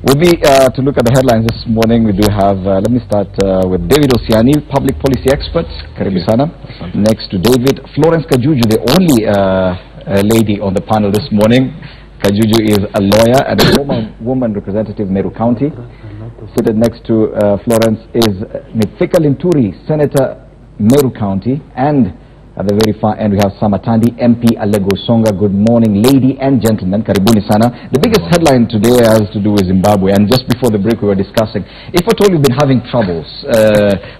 With me to look at the headlines this morning, we do have, let me start with David Osiani, public policy expert, karibu sana. Next to David, Florence Kajuju, the only lady on the panel this morning. Kajuju is a lawyer and a woman representative, Meru County. Seated next to Florence is Mithika Linturi, Senator, Meru County. And at the very far end, we have Samatandi, MP, Alego Songa. Good morning, lady and gentlemen. Karibuni sana. The biggest headline today has to do with Zimbabwe. And just before the break, we were discussing, if at all you've been having troubles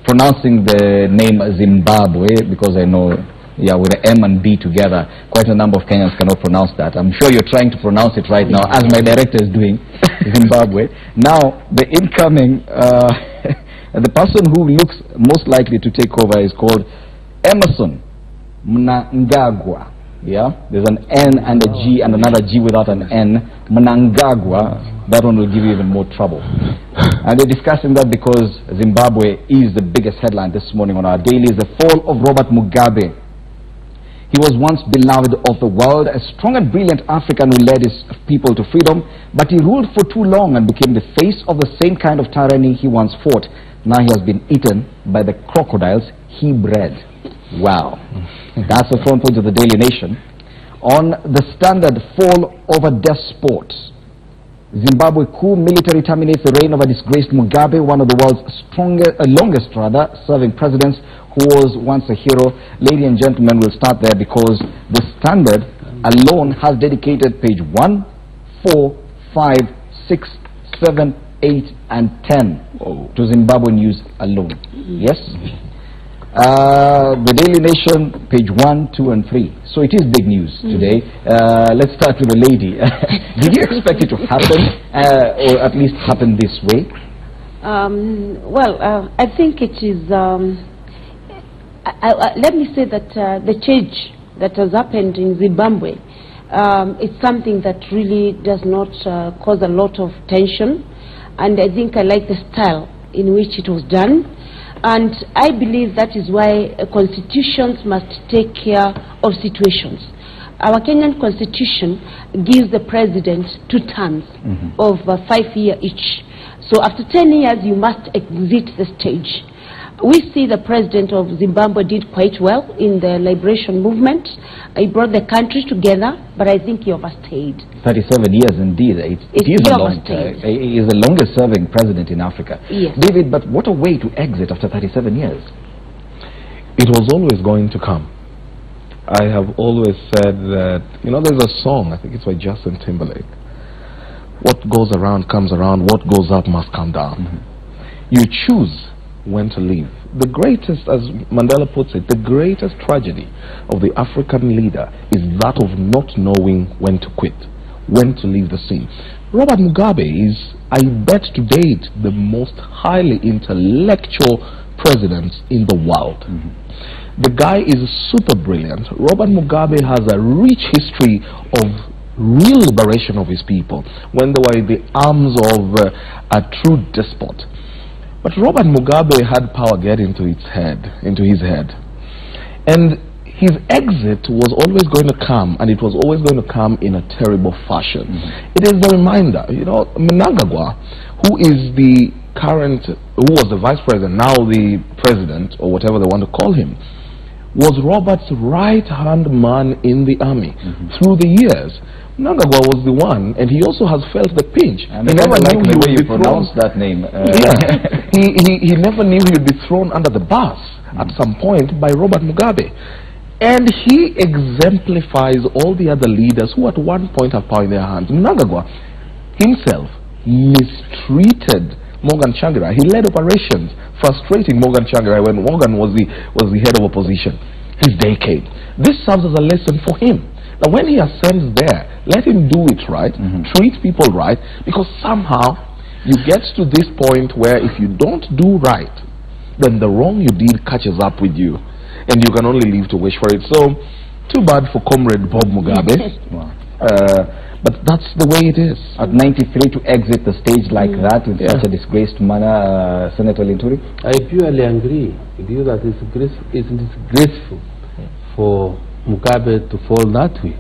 pronouncing the name Zimbabwe, because I know, yeah, with the M and B together, quite a number of Kenyans cannot pronounce that. I'm sure you're trying to pronounce it right now, as my director is doing, Zimbabwe. Now, the incoming, the person who looks most likely to take over is called Emerson Mnangagwa. Yeah, there's an N and a G and another G without an N. Mnangagwa. That one will give you even more trouble. And they're discussing that because Zimbabwe is the biggest headline this morning on our daily. Is the fall of Robert Mugabe. He was once beloved of the world, a strong and brilliant African who led his people to freedom, but he ruled for too long and became the face of the same kind of tyranny he once fought. Now he has been eaten by the crocodiles he bred. Wow. That's the front page of the Daily Nation. On the Standard, fall over despots. Zimbabwe coup, military terminates the reign of a disgraced Mugabe, one of the world's longest serving presidents, who was once a hero. Ladies and gentlemen, we'll start there because the Standard alone has dedicated page 1, 4, 5, 6, 7, 8, and 10 to Zimbabwe news alone. Yes? The Daily Nation, page 1, 2, and 3. So it is big news today. Let's start with the lady. Did you expect it to happen, or at least happen this way? I think it is, let me say that the change that has happened in Zimbabwe is something that really does not cause a lot of tension. And I think I like the style in which it was done. And I believe that is why constitutions must take care of situations. Our Kenyan constitution gives the president 2 terms of 5 years each. So after 10 years, you must exit the stage. We see the president of Zimbabwe did quite well in the liberation movement. He brought the country together, but I think he overstayed. 37 years indeed. It is a long time. He is the longest serving president in Africa. Yes. David, but what a way to exit after 37 years. It was always going to come. I have always said that, you know, there's a song, I think it's by Justin Timberlake. What goes around comes around, what goes up must come down. You choose when to leave. The greatest, as Mandela puts it, the greatest tragedy of the African leader is that of not knowing when to quit, when to leave the scene. Robert Mugabe is, I bet to date, the most highly intellectual president in the world. The guy is super brilliant. Robert Mugabe has a rich history of real liberation of his people when they were in the arms of a true despot. But Robert Mugabe had power get into his head. And his exit was always going to come, and it was always going to come in a terrible fashion. It is a reminder, you know, Mnangagwa, who is the current, who was the vice president, now the president, or whatever they want to call him, was Robert's right-hand man in the army through the years. Mnangagwa was the one, and he also has felt the pinch. And he never knew he would be pronounced that name. He never knew he would be thrown under the bus at some point by Robert Mugabe. And he exemplifies all the other leaders who at one point have power in their hands. Mnangagwa himself mistreated Morgan Tsvangirai. He led operations frustrating Morgan Tsvangirai when Morgan was the head of opposition. His day came. This serves as a lesson for him. Now when he ascends there, let him do it right, treat people right, because somehow you get to this point where if you don't do right, then the wrong you did catches up with you, and you can only live to wish for it. So, too bad for Comrade Bob Mugabe, but that's the way it is. At 93 to exit the stage like that in such a disgraced manner, Senator Linturi? I purely agree with you that it's disgraceful for Mugabe to fall that way.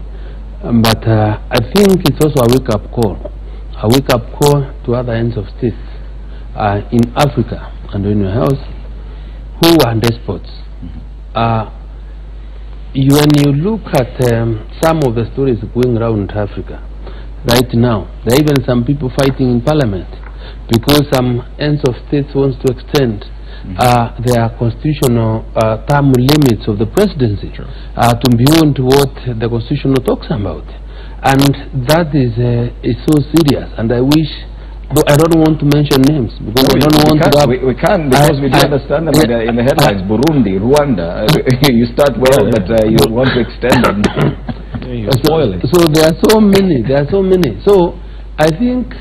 But I think it's also a wake-up call. A wake-up call to other ends of states in Africa and in your house who are despots. When you look at some of the stories going around Africa right now, there are even some people fighting in parliament because some ends of states wants to extend their constitutional term limits of the presidency to beyond what the constitution talks about. And that is so serious, and I wish, though I don't want to mention names because I don't want to have... We can, because we do understand them in the headlines. Burundi, Rwanda. You start well, but you want to extend them. So there are so many. So I think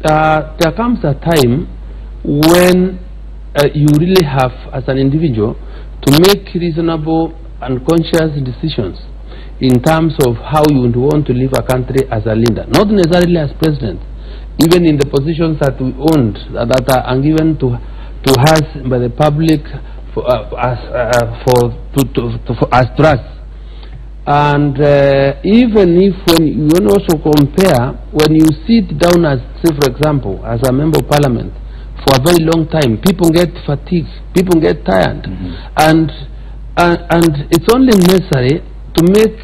there comes a time when you really have, as an individual, to make reasonable and conscious decisions in terms of how you would want to leave a country as a leader, not necessarily as president. Even in the positions that we owned, that are given to us by the public as trust. And even if when you also compare, when you sit down as, say for example, as a member of parliament for a very long time, people get fatigued, people get tired, and it's only necessary to make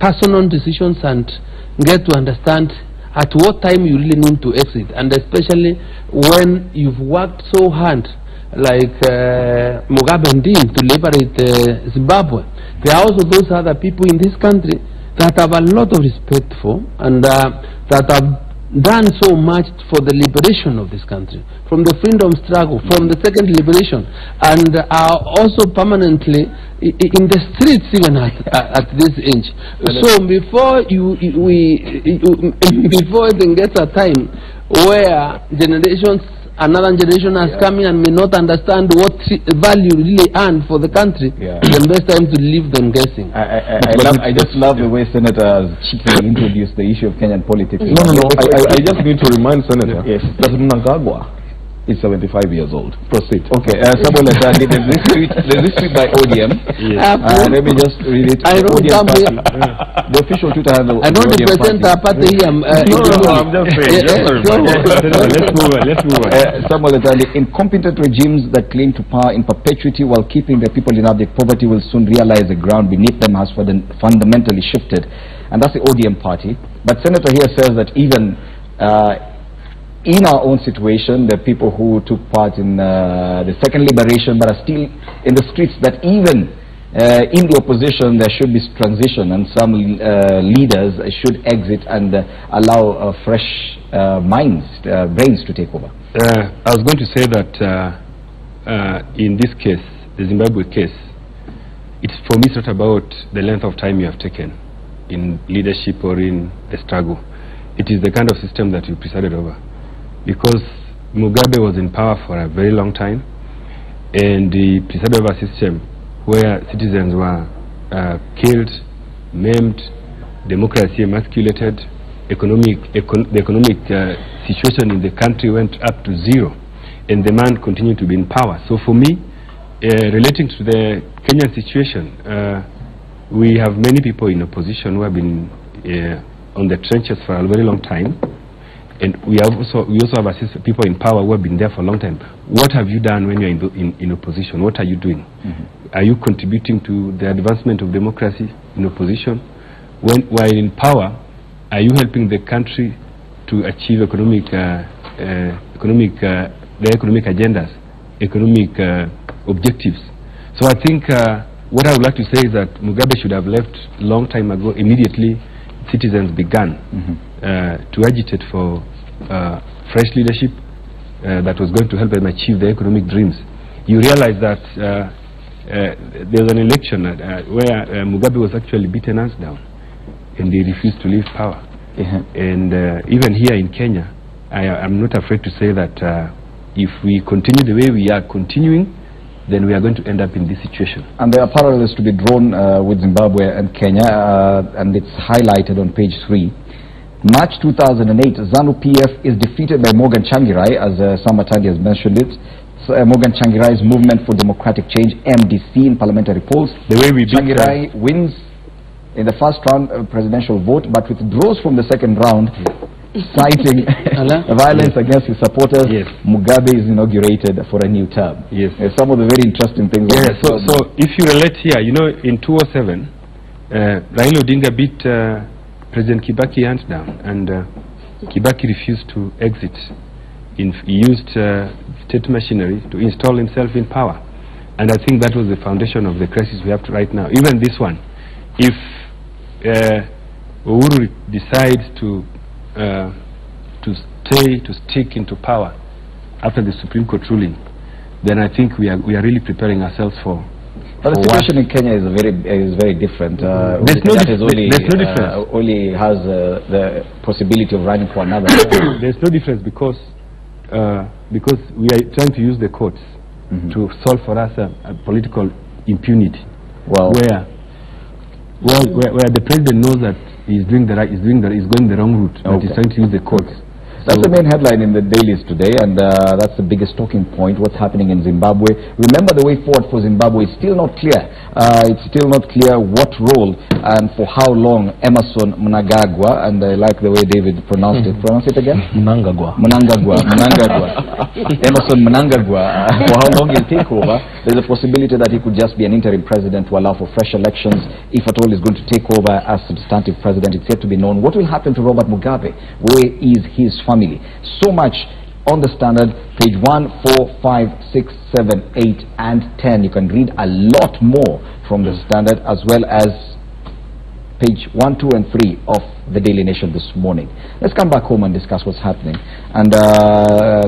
personal decisions and get to understand at what time you really need to exit, and especially when you've worked so hard like Mugabe did to liberate Zimbabwe. There are also those other people in this country that have a lot of respect for and that have done so much for the liberation of this country, from the freedom struggle, from the second liberation, and are also permanently in the streets even at this age. So before before it gets a time where another generation has come in and may not understand what value really earned for the country, the best time to leave them guessing. I just love the way Senator has cheekily introduced the issue of Kenyan politics. No. I just need to remind Senator that Mnangagwa is 75 years old. Proceed. Okay, Samuel, there's this tweet by ODM. Let me just read it. I don't come here. The official Twitter handle. I don't represent our party here. No, I'm just saying. Let's move on. Samuel, incompetent regimes that cling to power in perpetuity while keeping their people in abject poverty will soon realize the ground beneath them has fundamentally shifted. And that's the ODM party. But Senator here says that even in our own situation, the people who took part in the second liberation but are still in the streets, that even in the opposition there should be transition and some leaders should exit and allow fresh brains to take over. I was going to say that in this case, the Zimbabwe case, for me it's not about the length of time you have taken in leadership or in the struggle. It is the kind of system that you presided over. Because Mugabe was in power for a very long time, and he presided over a system where citizens were killed, maimed, democracy emasculated, the economic situation in the country went up to zero, and the man continued to be in power. So for me, relating to the Kenyan situation, we have many people in opposition who have been on the trenches for a very long time. And we also have people in power who have been there for a long time. What have you done when you're in opposition? What are you doing? Are you contributing to the advancement of democracy in opposition? While in power, are you helping the country to achieve economic agendas, economic objectives? So I think what I would like to say is that Mugabe should have left a long time ago. Immediately, citizens began to agitate for fresh leadership that was going to help them achieve their economic dreams. You realize that there was an election where Mugabe was actually beaten us down, and he refused to leave power. And even here in Kenya, I'm not afraid to say that if we continue the way we are continuing, then we are going to end up in this situation. And there are parallels to be drawn with Zimbabwe and Kenya, and it's highlighted on page 3. March 2008, ZANU-PF is defeated by Morgan Changirai, as Samatagi has mentioned it. So, Morgan Changirai's Movement for Democratic Change, MDC, in parliamentary polls. The way we wins in the first round presidential vote, but withdraws from the second round citing violence against his supporters, Yes. Mugabe is inaugurated for a new term. Yes. Some of the very interesting things. Yeah, so if you relate here, you know, in 2007, Raila Odinga beat President Kibaki hands down, and Kibaki refused to exit. He used state machinery to install himself in power. And I think that was the foundation of the crisis we have right now. Even this one, if Uhuru decides to stick into power after the Supreme Court ruling, then I think we are really preparing ourselves for. But the situation in Kenya is very different. There's no difference. Only has the possibility of running for another. There's no difference because we are trying to use the courts to solve for us a political impunity. Well, where the president knows that he's going the wrong route, but he's trying to use the courts. That's the main headline in the dailies today, and that's the biggest talking point, what's happening in Zimbabwe. Remember, the way forward for Zimbabwe is still not clear. It's still not clear what role and for how long Emerson Mnangagwa, and I like the way David pronounced it. Pronounce it again? Mnangagwa. Emerson Mnangagwa, for how long he'll take over. There's a possibility that he could just be an interim president to allow for fresh elections. If at all he's going to take over as substantive president, it's yet to be known. What will happen to Robert Mugabe? Where is his family? So much on the Standard, page 1, 4, 5, 6, 7, 8, and 10. You can read a lot more from the Standard, as well as page 1, 2, and 3 of the Daily Nation this morning. Let's come back home and discuss what's happening. And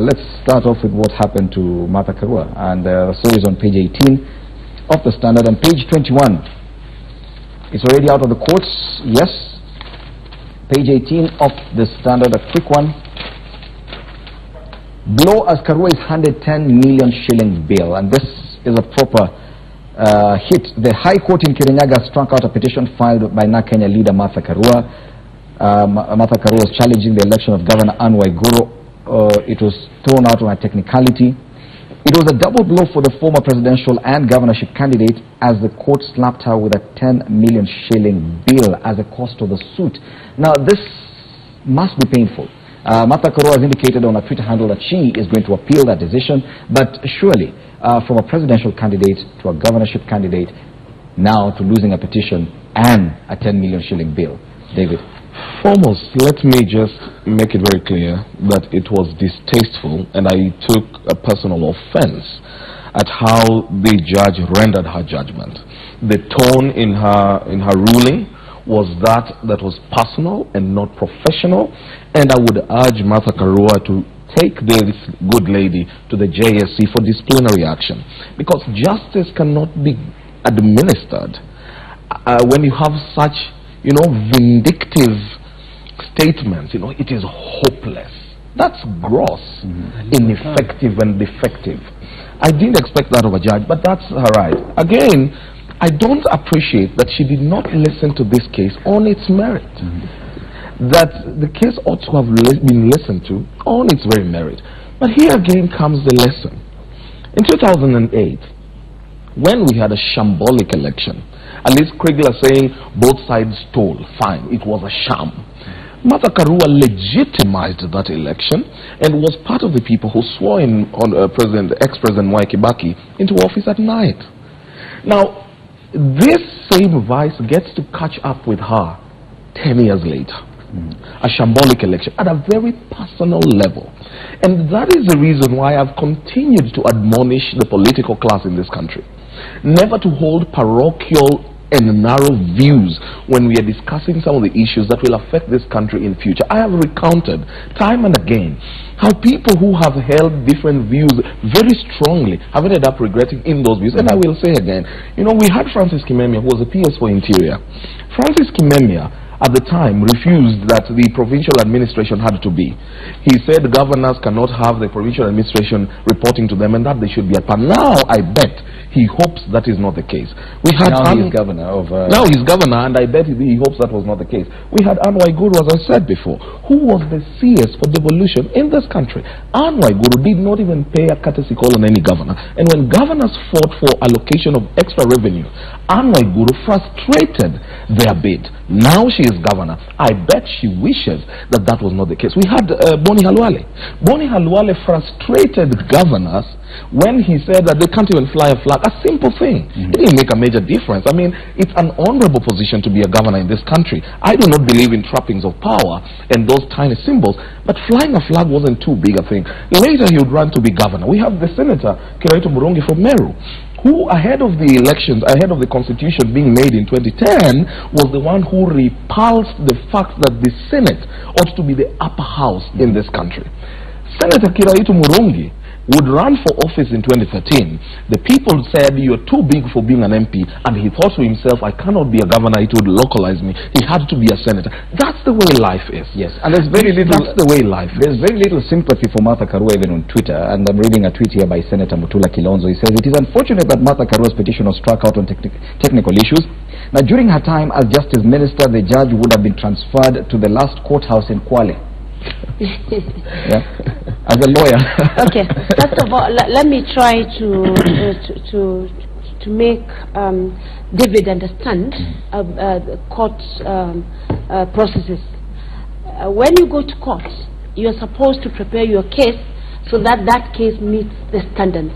let's start off with what happened to Martha Karua. And the story is on page 18 of the Standard, and page 21. It's already out of the courts, yes. Page 18 of the Standard, a quick one. Blow as Karua is handed 10 million shilling bail, and this is a proper hit. The High Court in Kirinyaga struck out a petition filed by Kenya leader Martha Karua. Martha Karua was challenging the election of Governor Anne Waiguru. It was thrown out on a technicality. It was a double blow for the former presidential and governorship candidate, as the court slapped her with a 10 million shilling bill as a cost of the suit. Now, this must be painful. Martha Karua has indicated on her Twitter handle that she is going to appeal that decision, but surely from a presidential candidate to a governorship candidate, now to losing a petition and a 10 million shilling bill. David? Foremost, let me just make it very clear that it was distasteful, and I took a personal offense at how the judge rendered her judgment. The tone in her ruling was that was personal and not professional, and I would urge Martha Karua to take this good lady to the JSC for disciplinary action, because justice cannot be administered when you have such, vindictive statements. It is hopeless. That's gross, ineffective, and defective. I didn't expect that of a judge, but that's her right. Again, I don't appreciate that she did not listen to this case on its merit. That the case ought to have been listened to on its very merit. But here again comes the lesson. In 2008, when we had a shambolic election, at least Kriegler saying both sides stole, fine, it was a sham. Martha Karua legitimized that election and was part of the people who swore in on ex-President Mwai Kibaki into office at night. Now, this same vice gets to catch up with her 10 years later. A shambolic election at a very personal level. And that is the reason why I've continued to admonish the political class in this country never to hold parochial and narrow views when we are discussing some of the issues that will affect this country in future. I have recounted time and again how people who have held different views very strongly have ended up regretting in those views. And I will say again, we had Francis Kimemia, who was a PS for Interior. Francis Kimemia at the time refused that the provincial administration had to be. He said governors cannot have the provincial administration reporting to them, and that they should be at par. Now I bet he hopes that is not the case. We had now he's governor of... now he's governor, and I bet he hopes that was not the case. We had Waiguru, as I said before, who was the CS for devolution in this country. Waiguru did not even pay a courtesy call on any governor. And when governors fought for allocation of extra revenue, Waiguru frustrated their bid. Now she is governor. I bet she wishes that that was not the case. We had Boni Halwale. Boni Halwale frustrated governors when he said that they can't even fly a flag. A simple thing. It didn't make a major difference. I mean, it's an honorable position to be a governor in this country. I do not believe in trappings of power and those tiny symbols, but flying a flag wasn't too big a thing. Later he would run to be governor. We have the senator, Kiraitu Murungi from Meru, who ahead of the elections, ahead of the constitution being made in 2010, was the one who repulsed the fact that the Senate ought to be the upper house in this country. Senator Kiraitu Murungi would run for office in 2013. The people said, you're too big for being an MP, and he thought to himself, I cannot be a governor, it would localize me. He had to be a senator. That's the way life is. Yes, and there's very little... That's the way life is. There's very little sympathy for Martha Karua even on Twitter, and I'm reading a tweet here by Senator Mutula Kilonzo. He says, it is unfortunate that Martha Karua's petition was struck out on technical issues. Now, during her time as Justice Minister, the judge would have been transferred to the last courthouse in Kwale. Yeah. As a lawyer. Okay. First of all, let me try to make David understand the court processes. When you go to court, you are supposed to prepare your case so that that case meets the standards.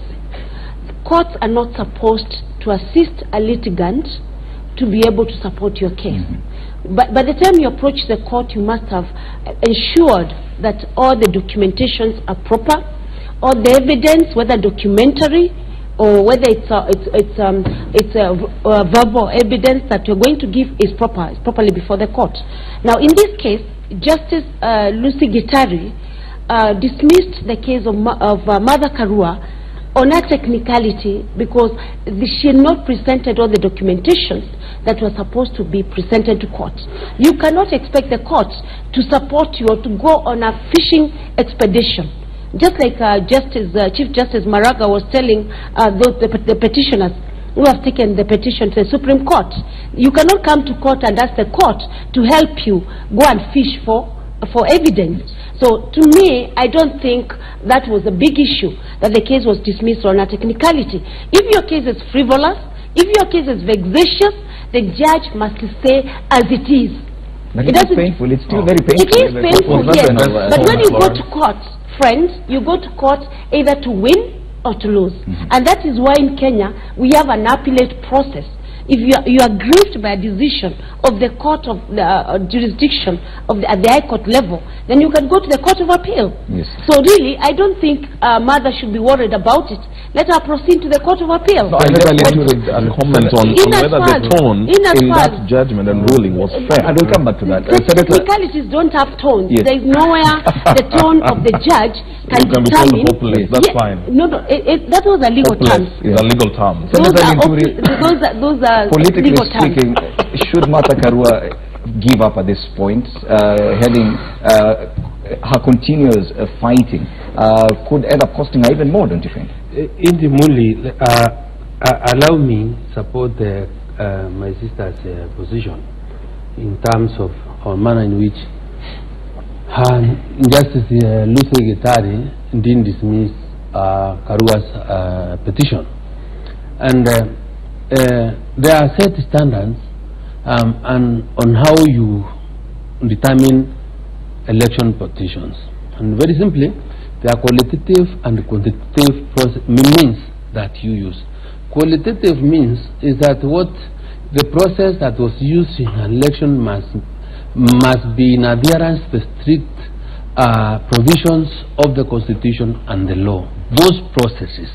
Courts are not supposed to assist a litigant to be able to support your case. But by the time you approach the court, you must have ensured that all the documentations are proper, all the evidence, whether documentary or whether it's verbal evidence that you're going to give is properly before the court. Now, in this case, Justice Lucy Gitari dismissed the case of Mother Karua on a technicality because she had not presented all the documentations that were supposed to be presented to court. You cannot expect the court to support you or to go on a fishing expedition. Just like Chief Justice Maraga was telling the petitioners who have taken the petition to the Supreme Court, you cannot come to court and ask the court to help you go and fish for evidence. So to me, I don't think that was a big issue, that the case was dismissed on a technicality. If your case is frivolous, if your case is vexatious, the judge must say as it is. But it is painful. It's still very painful. It is painful, yes. But when you go to court, friends, you go to court either to win or to lose. And that is why in Kenya, we have an appellate process. If you are grieved by a decision of the court of the jurisdiction at the High Court level, then you can go to the Court of Appeal. Yes. So really, I don't think Mother should be worried about it. Let her proceed to the Court of Appeal. No, I never listened to a comment on whether the tone in that judgment and ruling was fair. I will come back to that. Technicalities don't have tones. Yes. There is nowhere the tone of the judge can determine. Hopeless. That's fine. No, that was a legal term. It's a legal term. Those are politically speaking, should Martha Karua give up at this point, her continuous fighting could end up costing her even more, don't you think? Intimuli, allow me support my sister's position in terms of our manner in which Justice Lucy Gitari didn't dismiss Karua's petition. And there are set standards and on how you determine election petitions. And very simply, there are qualitative and quantitative means that you use. Qualitative means is that what the process that was used in an election must be in adherence to the strict provisions of the Constitution and the law. Those processes.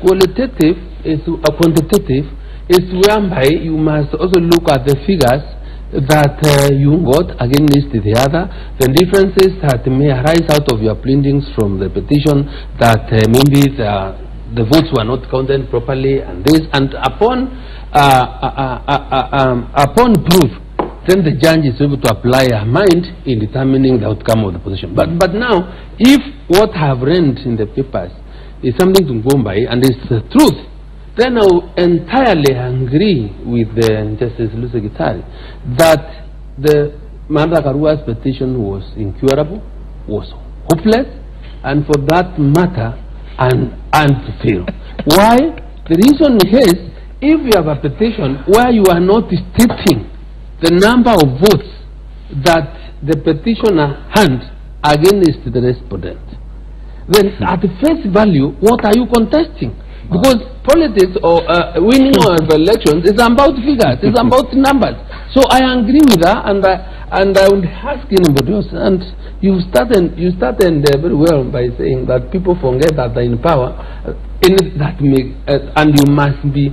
Qualitative is quantitative is whereby you must also look at the figures that you got against the other, the differences that may arise out of your pleadings from the petition, that maybe the votes were not counted properly, and this, and upon proof, then the judge is able to apply her mind in determining the outcome of the position. But now, if what I have read in the papers is something to go by, and it's the truth, then I will entirely agree with Justice Lucy Gitari that the Martha Karua's petition was incurable, was hopeless, and for that matter, unfulfilled. Why? The reason is, if you have a petition where you are not stating the number of votes that the petitioner had against the respondent, then at face value, what are you contesting? Because politics or winning of elections is about figures, it's about numbers. So I agree with that, and I would ask anybody else. And you started very well by saying that people forget that they're in power, and you must be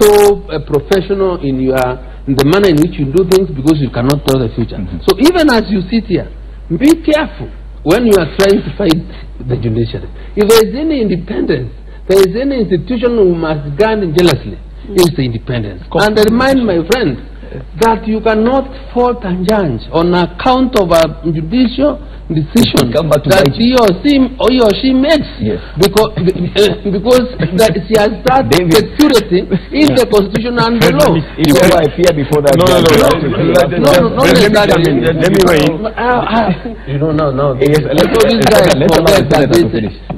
so professional in the manner in which you do things, because you cannot tell the future. So even as you sit here, be careful when you are trying to fight the judiciary. If there is any independence, there is any institution who must guard jealously, is the independence. And I remind my friends that you cannot fault a judge on account of a judicial decision that he or she makes, because that she has that security in the constitution and the law. I fear before that.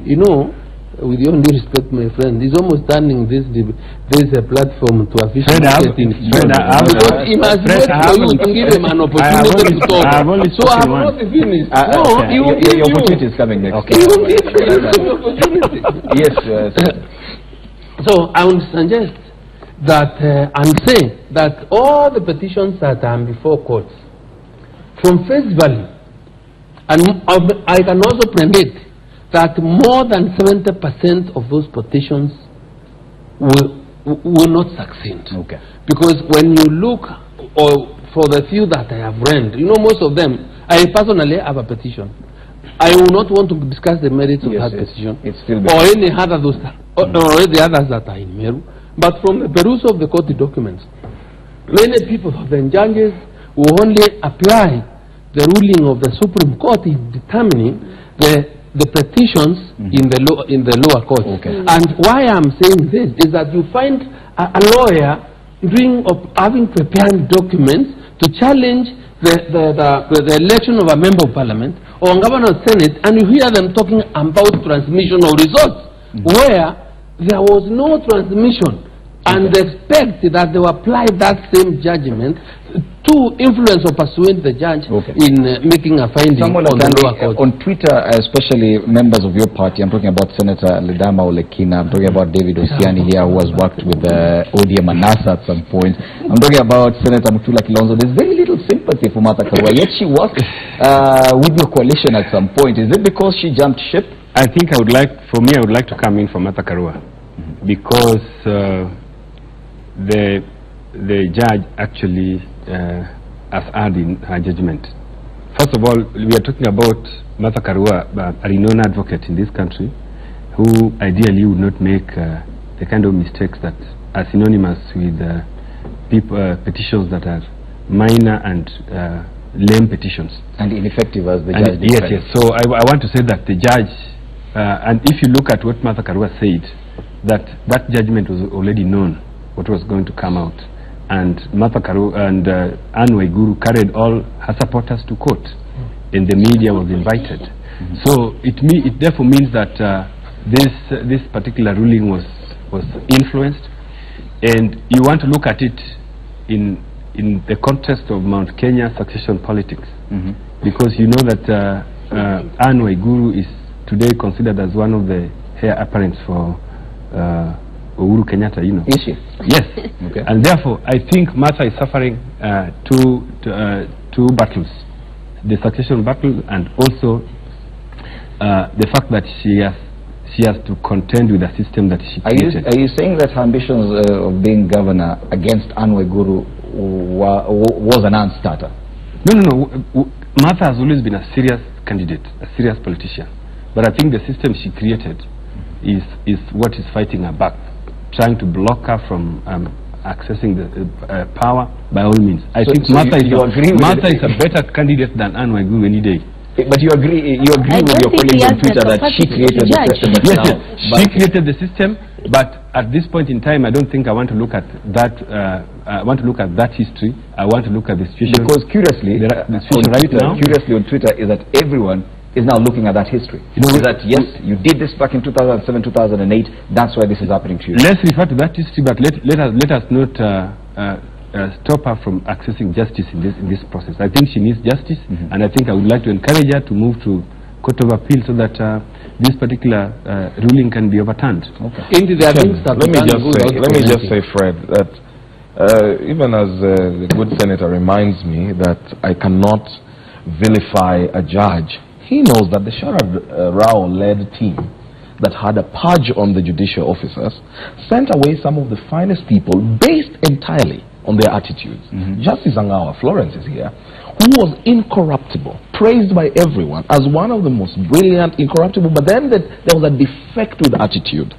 No. With your due respect, my friend, he's almost turning this platform to a fishing market in because he must wait for you to give him an opportunity to talk. So I have not finished. He will give you. Your opportunity is coming next. He will give you an opportunity. Yes. So I would suggest that and say that all the petitions that are before courts, from face value, and I can also predict that more than 70% of those petitions will not succeed. Okay. Because when you look, or for the few that I have read, most of them, I personally have a petition. I will not want to discuss the merits of that petition, or any other or the others that are in Meru. But from the perusal of the court documents, many people, the judges, will only apply the ruling of the Supreme Court in determining the petitions in the lower court. And why I'm saying this is that you find a lawyer having prepared documents to challenge the election of a member of parliament or a governor of senate, and you hear them talking about transmission of results where there was no transmission, and they expect that they will apply that same judgment to influence or persuade the judge in making a finding on the lower court. On Twitter, especially members of your party, I'm talking about Senator Ledama Olekina, I'm talking about David Osiani here, who has worked with ODM and NASA at some point. I'm talking about Senator Mutula Kilonzo. There's very little sympathy for Martha Karua, yet she worked with your coalition at some point. Is it because she jumped ship? I think I would like to come in for Martha Karua, because the judge actually has erred in her judgment. First of all, we are talking about Martha Karua, a renowned advocate in this country, who ideally would not make the kind of mistakes that are synonymous with petitions that are minor and lame petitions. And ineffective, as the judge did. Yes. So I want to say that the judge, and if you look at what Martha Karua said, that judgment was already known what was going to come out, and Martha Karua and Anne Waiguru carried all her supporters to court, and the media was invited. So it therefore means that this particular ruling was influenced, and you want to look at it in the context of Mount Kenya succession politics, because you know that Anne Waiguru is today considered as one of the heir apparents for Uhuru Kenyatta, Is she? Yes. And therefore, I think Martha is suffering two battles: the succession battle, and also the fact that she has to contend with the system that she created. Are you saying that her ambitions of being governor against Anne Waiguru was a non-starter? No. Martha has always been a serious candidate, a serious politician. But I think the system she created is what is fighting her back, trying to block her from accessing the power by all means. I think Martha is a better candidate than Anne Waiguru any day. But you agree with your colleagues on Twitter that she created the system. Yes, she created the system, But at this point in time, I don't think I want to look at that. I want to look at that history. I want to look at the situation. Because curiously, curiously on Twitter is that everyone is now looking at that history. You know, is that yes, you did this back in 2007, 2008. That's why this is happening to you. Let's refer to that history, but let us not stop her from accessing justice in this process. I think she needs justice, and I think I would like to encourage her to move to Court of Appeal so that this particular ruling can be overturned. Okay. Let me just say, Fred, that even as the good senator reminds me that I cannot vilify a judge, he knows that the Sharad Rao-led team that had a purge on the judicial officers sent away some of the finest people based entirely on their attitudes. Justice Angawa, Florence is here, who was incorruptible, praised by everyone as one of the most brilliant, incorruptible, but then there was a defect with attitude.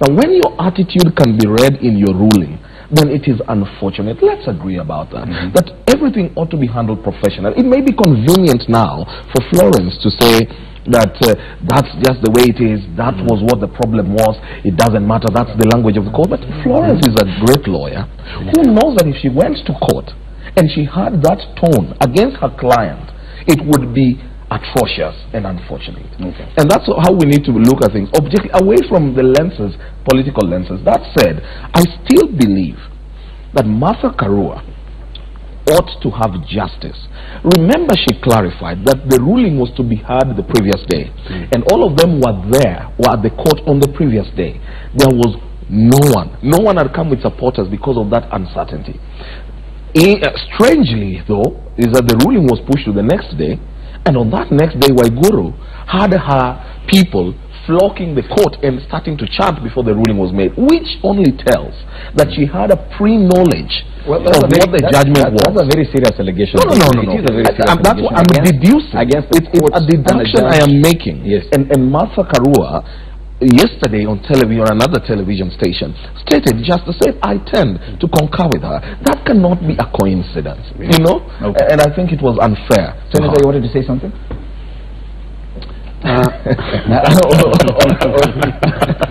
Now, when your attitude can be read in your ruling, then it is unfortunate. Let's agree about that. That everything ought to be handled professionally. It may be convenient now for Florence to say that that's just the way it is, that was what the problem was, it doesn't matter, that's the language of the court. But Florence is a great lawyer who knows that if she went to court and she had that tone against her client, it would be atrocious and unfortunate. And that's how we need to look at things, objectively, away from the lenses, political lenses. That said, I still believe that Martha Karua ought to have justice. Remember, she clarified that the ruling was to be heard the previous day, and all of them were at the court on the previous day. There was no one had come with supporters because of that uncertainty. Strangely, though, is that the ruling was pushed to the next day, and on that next day, Waiguru had her people flocking the court and starting to chant before the ruling was made, which only tells that she had a pre-knowledge of what the judgment was. That's a very serious allegation. No. It is a very serious that's what I'm deducing. It's a deduction I am making. Yes. And Martha Karua, yesterday on television, on another television station, stated just the same. I tend to concur with her. That cannot be a coincidence, you know. And I think it was unfair. Senator, you wanted to say something?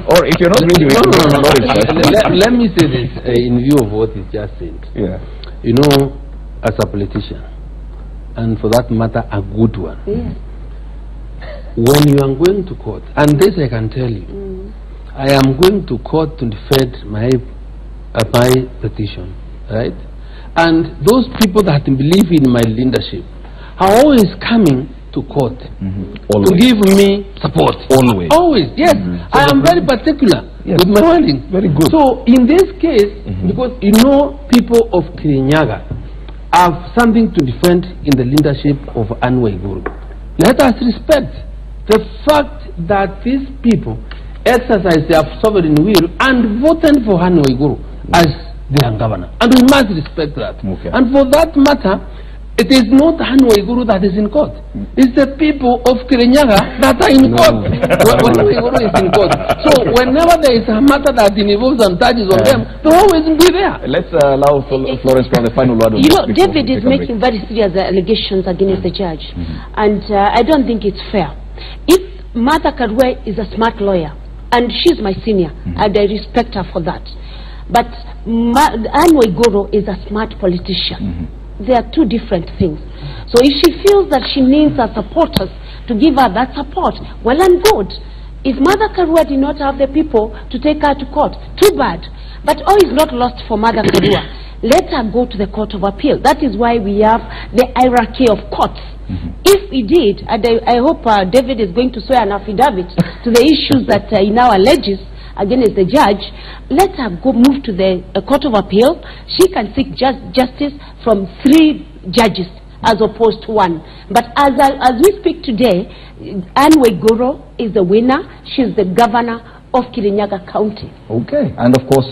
Or if you're not ready, let me say this in view of what is just said. Yeah. You know, as a politician, and for that matter, a good one. When you are going to court, and this I can tell you, I am going to court to defend my petition, right? And those people that believe in my leadership are always coming to court to give me support. Always, yes. I am very particular with my wording. Very good. So in this case, because you know, people of Kirinyaga have something to defend in the leadership of Anne Waiguru. Let us respect the fact that these people exercise their sovereign will and voted for Anne Waiguru as their governor. And we must respect that. And for that matter, it is not Anne Waiguru that is in court. It's the people of Kirinyaga that are in court. When Waiguru is in court. So whenever there is a matter that involves and touches on them, they'll always be there. Let's allow Florence for the final word. You know, David is making very serious allegations against the judge. And I don't think it's fair. If Martha Karua is a smart lawyer, and she's my senior, and I respect her for that, but Anne Waiguru is a smart politician. They are two different things. So if she feels that she needs her supporters to give her that support, well and good. If Mother Karua did not have the people to take her to court, too bad. But all is not lost for Mother Karua. Let her go to the Court of Appeal. That is why we have the hierarchy of courts. If he did, and I hope David is going to swear an affidavit to the issues that he now alleges against the judge, let her go move to the Court of Appeal. She can seek justice from 3 judges as opposed to 1. But as we speak today, Anne Waiguru is the winner. She's the governor of Kirinyaga County. Okay. And of course,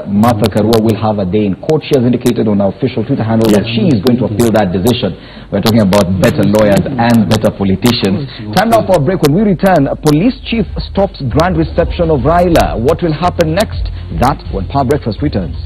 Martha Karua will have a day in court. She has indicated on her official Twitter handle that she is going to appeal that decision. We're talking about better lawyers and better politicians. Time now for a break. When we return, a police chief stops grand reception of Raila. What will happen next? That when Power Breakfast returns.